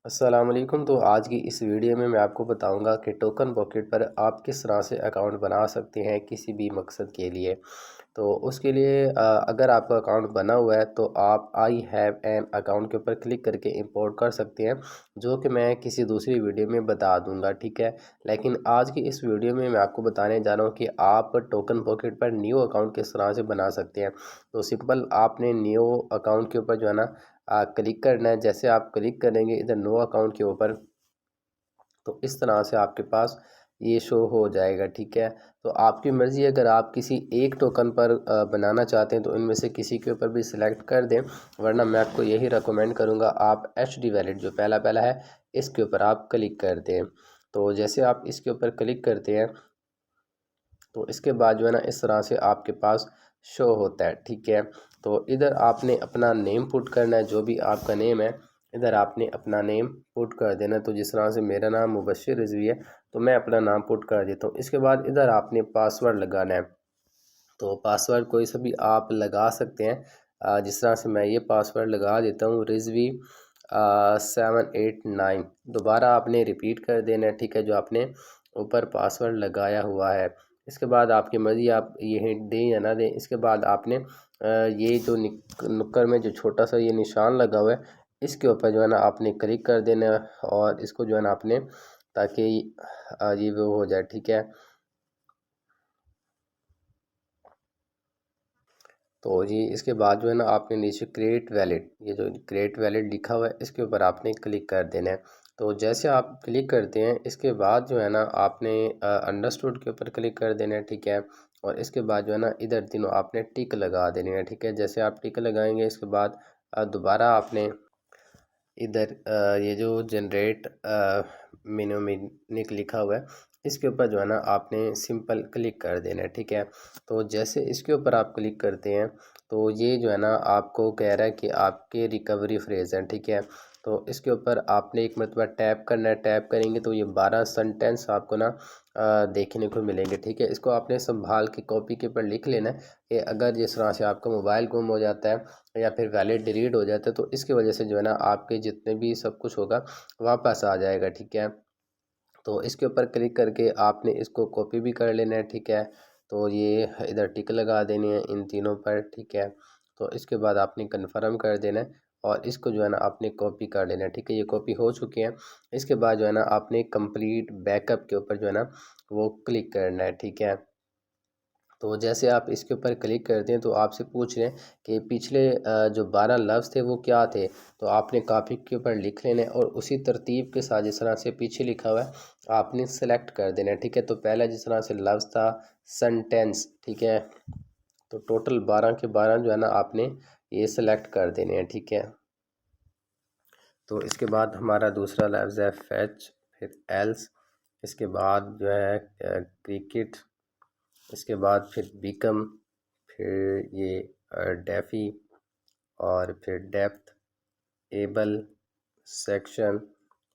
अस्सलाम वालेकुम। तो आज की इस वीडियो में मैं आपको बताऊंगा कि टोकन पॉकेट पर आप किस तरह से अकाउंट बना सकते हैं किसी भी मकसद के लिए। तो उसके लिए अगर आपका अकाउंट बना हुआ है तो आप आई हैव एन अकाउंट के ऊपर क्लिक करके इंपोर्ट कर सकते हैं, जो कि मैं किसी दूसरी वीडियो में बता दूंगा, ठीक है। लेकिन आज की इस वीडियो में मैं आपको बताने जा रहा हूँ कि आप टोकन पॉकेट पर न्यू अकाउंट किस तरह से बना सकते हैं। तो सिंपल आपने न्यू अकाउंट के ऊपर जो है ना क्लिक करना है। जैसे आप क्लिक करेंगे इधर नो अकाउंट के ऊपर, तो इस तरह से आपके पास ये शो हो जाएगा, ठीक है। तो आपकी मर्ज़ी, अगर आप किसी एक टोकन पर बनाना चाहते हैं तो इनमें से किसी के ऊपर भी सिलेक्ट कर दें, वरना मैं आपको यही रिकमेंड करूँगा आप एच डी वैलेट जो पहला पहला है इसके ऊपर आप क्लिक कर दें। तो जैसे आप इसके ऊपर क्लिक करते हैं तो इसके बाद जो है ना इस तरह से आपके पास शो होता है, ठीक है। तो इधर आपने अपना नेम पुट करना है, जो भी आपका नेम है इधर आपने अपना नेम पुट कर देना। तो जिस तरह से मेरा नाम मुबश्शिर रिजवी है तो मैं अपना नाम पुट कर देता हूँ। इसके बाद इधर आपने पासवर्ड लगाना है। तो पासवर्ड कोई सा भी आप लगा सकते हैं। जिस तरह से मैं ये पासवर्ड लगा देता हूँ, रिजवी 789। दोबारा आपने रिपीट कर देना है, ठीक है, जो आपने ऊपर पासवर्ड लगाया हुआ है। इसके बाद आपकी मर्ज़ी, आप ये हिंट दें या ना दें। इसके बाद आपने ये जो नुक्कर में जो छोटा सा ये निशान लगा हुआ है इसके ऊपर जो है ना आपने क्लिक कर देना है और इसको जो है ना आपने, ताकि ये वो हो जाए, ठीक है। तो जी इसके बाद जो है ना आपने नीचे क्रिएट वैलेट, ये जो क्रिएट वैलेट लिखा हुआ है इसके ऊपर आपने क्लिक कर देना है। तो जैसे आप क्लिक करते हैं इसके बाद जो है ना आपने अंडरस्टूड के ऊपर क्लिक कर देना है, ठीक है। और इसके बाद जो है ना इधर तीनों आपने टिक लगा देने हैं, ठीक है। जैसे आप टिक लगाएंगे इसके बाद दोबारा आपने इधर ये जो जनरेट मेनोमेनिक लिखा हुआ है इसके ऊपर जो है ना आपने सिंपल क्लिक कर देना है, ठीक है। तो जैसे इसके ऊपर आप क्लिक करते हैं तो ये जो है ना आपको कह रहा है कि आपके रिकवरी फ्रेज़ हैं, ठीक है। तो इसके ऊपर आपने एक मरतबा टैप करना है। टैप करेंगे तो ये 12 सेंटेंस आपको ना देखने को मिलेंगे, ठीक है। इसको आपने संभाल के कॉपी के ऊपर लिख लेना है कि अगर जिस तरह से आपका मोबाइल गुम हो जाता है या फिर वैलेट डिलीट हो जाता है तो इसकी वजह से जो है ना आपके जितने भी सब कुछ होगा वापस आ जाएगा, ठीक है। तो इसके ऊपर क्लिक करके आपने इसको कॉपी भी कर लेना है, ठीक है। तो ये इधर टिक लगा देनी है इन तीनों पर, ठीक है। तो इसके बाद आपने कन्फर्म कर देना है और इसको जो है ना आपने कॉपी कर लेना है, ठीक है। ये कॉपी हो चुकी है। इसके बाद जो है ना आपने कंप्लीट बैकअप के ऊपर जो है ना वो क्लिक करना है, ठीक है। तो जैसे आप इसके ऊपर क्लिक करते हैं तो आपसे पूछ रहे हैं कि पिछले जो 12 लफ्ज़ थे वो क्या थे। तो आपने कॉपी के ऊपर लिख लेने और उसी तरतीब के साथ जिस तरह से पीछे लिखा हुआ है आपने सेलेक्ट कर देना है, ठीक है। तो पहला जिस तरह से लफ्ज़ था सेंटेंस, ठीक है। तो टोटल 12 के 12 जो है ना आपने ये सेलेक्ट कर देने हैं, ठीक है। तो इसके बाद हमारा दूसरा लफ्ज़ है फैच, फिर एल्स, इसके बाद जो है क्रिकेट, इसके बाद फिर बिकम, फिर ये डेफ़ी, और फिर डेप्थ, एबल, सेक्शन,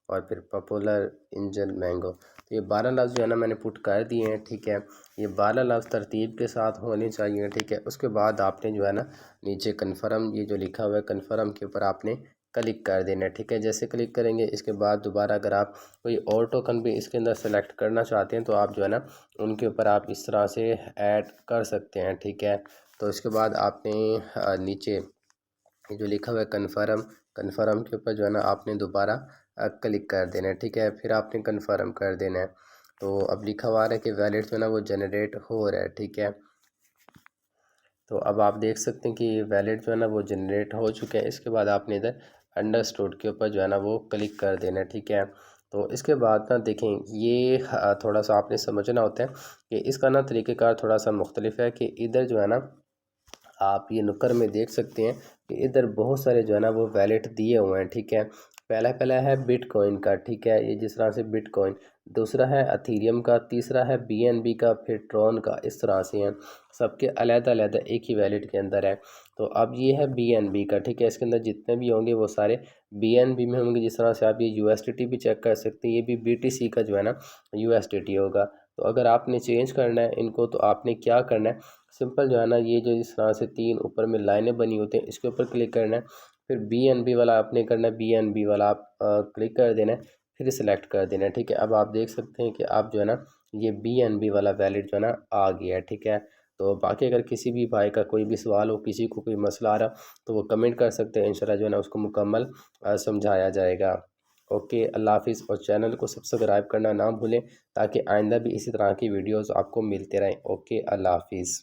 और फिर पॉपुलर, इंजन, मैंगो। तो ये 12 लफ्ज़ जो है ना मैंने पुट कर दिए हैं, ठीक है। ये 12 लफ्ज़ तरतीब के साथ होने चाहिए, ठीक है। उसके बाद आपने जो है ना नीचे कन्फर्म, ये जो लिखा हुआ है कन्फर्म के ऊपर आपने क्लिक कर देना है, ठीक है। जैसे क्लिक करेंगे इसके बाद दोबारा अगर आप कोई और टोकन भी इसके अंदर सेलेक्ट करना चाहते हैं तो आप जो है ना उनके ऊपर आप इस तरह से ऐड कर सकते हैं, ठीक है। तो इसके बाद आपने नीचे ये जो लिखा हुआ है कन्फर्म, कन्फर्म के ऊपर जो है ना आपने दोबारा क्लिक कर देना है, ठीक है। फिर आपने कन्फर्म कर देना है। तो अब लिखा हुआ है कि वैलेट जो है ना वो जनरेट हो रहा है, ठीक है। तो अब आप देख सकते हैं कि वैलेट जो है ना वो जनरेट हो चुका है। इसके बाद आपने इधर अंडरस्टूड के ऊपर जो है ना वो क्लिक कर देना है, ठीक है। तो इसके बाद ना देखें ये थोड़ा सा आपने समझना होता है कि इसका ना तरीक़ेकार थोड़ा सा मुख्तलिफ है। कि इधर जो है ना आप ये नुक्कर में देख सकते हैं कि इधर बहुत सारे जो है ना वो वैलेट दिए हुए हैं, ठीक है। पहला पहला है बिटकॉइन का, ठीक है, ये जिस तरह से बिटकॉइन। दूसरा है अथीरियम का, तीसरा है बीएनबी का, फिर ट्रॉन का। इस तरह से हैं, सबके अलग-अलग एक ही वैलेट के अंदर है। तो अब ये है बीएनबी का, ठीक है। इसके अंदर जितने भी होंगे वो सारे बीएनबी में होंगे। जिस तरह से आप ये यूएसडीटी भी चेक कर सकते हैं, ये भी बीटीसी का जो है ना यूएसडीटी होगा। तो अगर आपने चेंज करना है इनको तो आपने क्या करना है, सिंपल जो है ना ये जो इस तरह से 3 ऊपर में लाइनें बनी होती हैं इसके ऊपर क्लिक करना है। फिर BNB वाला आपने करना है, BNB वाला आप क्लिक कर देना है, फिर सिलेक्ट कर देना है। ठीक है, अब आप देख सकते हैं कि आप जो है ना ये BNB वाला वैलेट जो है ना आ गया है। ठीक है, तो बाकी अगर किसी भी भाई का कोई भी सवाल हो, किसी को कोई मसला आ रहा, तो वो कमेंट कर सकते हैं, इंशाल्लाह जो है ना उसको मुकम्मल समझाया जाएगा। ओके, अल्लाह हाफिज़, और चैनल को सब्सक्राइब करना ना भूलें ताकि आइंदा भी इसी तरह की वीडियोस आपको मिलते रहें। ओके, अल्लाह हाफिज़।